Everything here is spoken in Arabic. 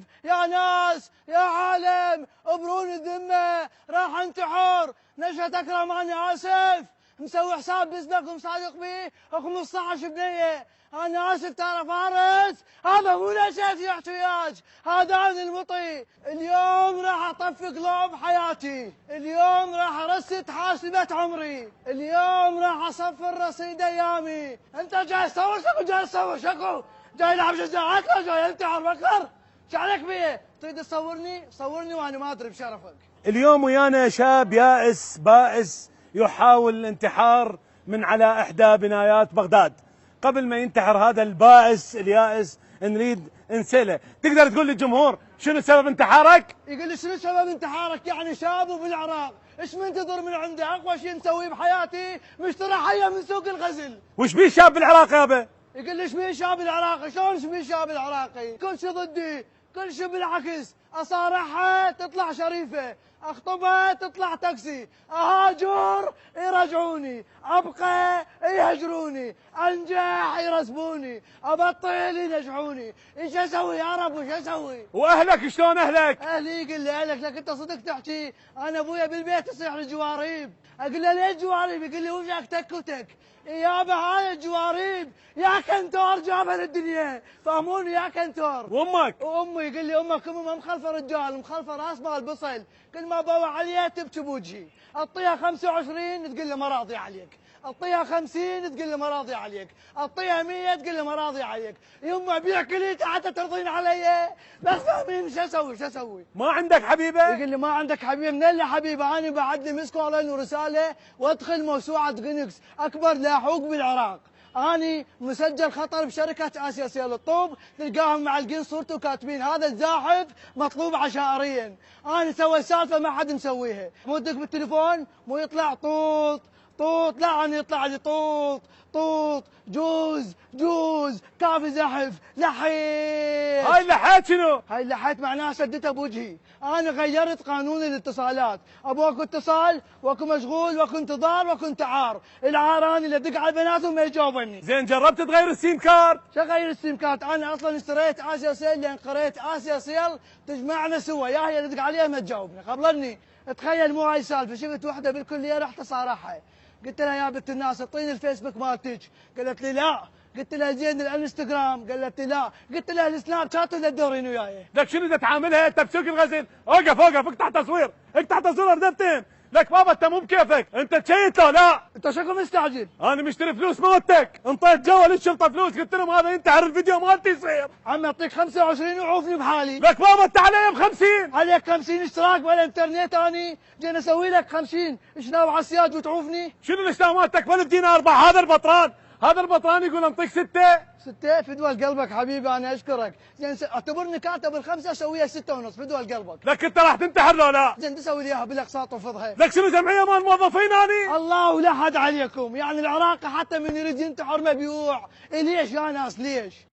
اسف يا ناس يا عالم ابروني الذمه راح انتحر نشهد اكرم انا اسف مسوي حساب بزنك ومصادق بيه 15 بنيه انا اسف ترى فارس هذا مو نشأتي يا احتياج هذا انا المطي اليوم راح اطفي قلوب حياتي اليوم راح ارست حاسبة عمري اليوم راح اصفر رصيد ايامي انت جاي تسوي شكو جاي تسوي شكو جاي العب شجاعات لا جاي انتحر بكر ايش عليك بيه تريد تصورني صورني وانا ما ادري بشرفك اليوم ويانا شاب يائس بائس يحاول الانتحار من على إحدى بنايات بغداد. قبل ما ينتحر هذا البائس اليائس نريد نسأله، تقدر تقول للجمهور شنو سبب انتحارك؟ يقول لي شنو سبب انتحارك؟ يعني شاب وبالعراق، ايش منتظر من عنده؟ اقوى شيء مسويه بحياتي مشترى حيه من سوق الغزل. وش بيه شاب بالعراق يابا؟ يقول لي ايش بيه شاب العراقي؟ شلون ايش بيه شاب العراقي؟ كل شيء ضدي، كل شيء بالعكس، اصارحها تطلع شريفه، اخطبها تطلع تاكسي، اهاجر يرجعوني، ابقى يهجروني، انجح يرسبوني، ابطل ينجحوني، ايش اسوي يا رب وش اسوي؟ واهلك شلون اهلك؟ اهلي يقول لي اهلك لك انت صدق تحكي، انا ابويا بالبيت يصيح لي جواريب، اقول له ليش جواريب؟ يقول لي وجهك تك وتك، يابا هاي الجواريب يا كنتور جابها للدنيا، فهموني يا كنتور. وامك؟ وامي يقول لي امك امها مخلفه رجال، مخلفه راس مال بصل، كل ما بوع عليها تبكي بوجهي، اعطيها 25 تقول له ما راضي عليك، اعطيها 50 تقول له ما راضي عليك، اعطيها 100 تقول له ما راضي عليك، يما بيع كليتي حتى ترضين علي، بس فاهمين شو اسوي شو اسوي؟ ما عندك حبيبه؟ يقول لي ما عندك حبيبه؟ من اللي حبيبه؟ انا بعد لي مسكولين ورساله وادخل موسوعه جينكس اكبر لاحوق بالعراق. اني مسجل خطر بشركه اسيا سيل الطوب، تلقاهم معلقين صورته وكاتبين هذا الزاحف مطلوب عشائريا. انا سويت سالفه ما حد مسويها، مو تدق بالتليفون مو يطلع طوط طوط، لا انا يطلع لي طوط طوط جوز جوز كافي زحف لحيت. هاي اللحيت شنو؟ هاي اللحيت معناها سدتها بوجهي، انا غيرت قانون الاتصالات، ابو اكو اتصال واكو مشغول واكو انتظار واكو انتعار، العار انا اللي ادق على البنات وما يجاوبني. زين جربت تغير السيم كارد؟ شو غير السيم كارت؟ انا اصلا اشتريت اسيا سيل لان قريت اسيا سيل تجمعنا سوا، يا هي اللي تدق عليها ما تجاوبني، قبلني تخيل مو هاي السالفه، شفت وحده بالكليه رحت اصارحها، قلت لها يا بنت الناس اعطيني الفيسبوك مالتك، قالت لي لا، قلت لها زين الانستغرام، قالت لي لا، قلت لها السناب شات ولا تدورين وياي؟ لك شنو بدك تعاملها انت بسوق الغزل؟ اوقف اوقف اقطع تصوير، اقطع تصوير ردتين، لك بابا انت مو بكيفك، انت تشيت له لا؟ انت شكو مستعجل؟ انا مشتري فلوس مالتك، انطيت جوال الشرطه فلوس، قلت لهم هذا ينتحر الفيديو مالتي يصير. عمي اعطيك 25 وعوفني بحالي. لك بابا انت علي ب50. عليك 50 اشتراك بالانترنت، اني جينا اسوي لك 50 شناو على السياج وتعوفني؟ شنو الاشتراك مالتك ب1000 دينار؟ هذا البطران، هذا البطران يقول انطيك 6. 6 فدوى قلبك حبيبي، انا اشكرك، زين اعتبرني كاتب الخمسه اسويها 6 ونص فدوى قلبك. لك انت راح تنتحر لو لا؟ زين تسوي لي اياها بالاقساط وفضها. لك شنو جمعيه مال موظفين اني؟ الله لا حد عليكم، يعني العراقي حتى من يريد ينتحر مبيوع، ليش يا ناس ليش؟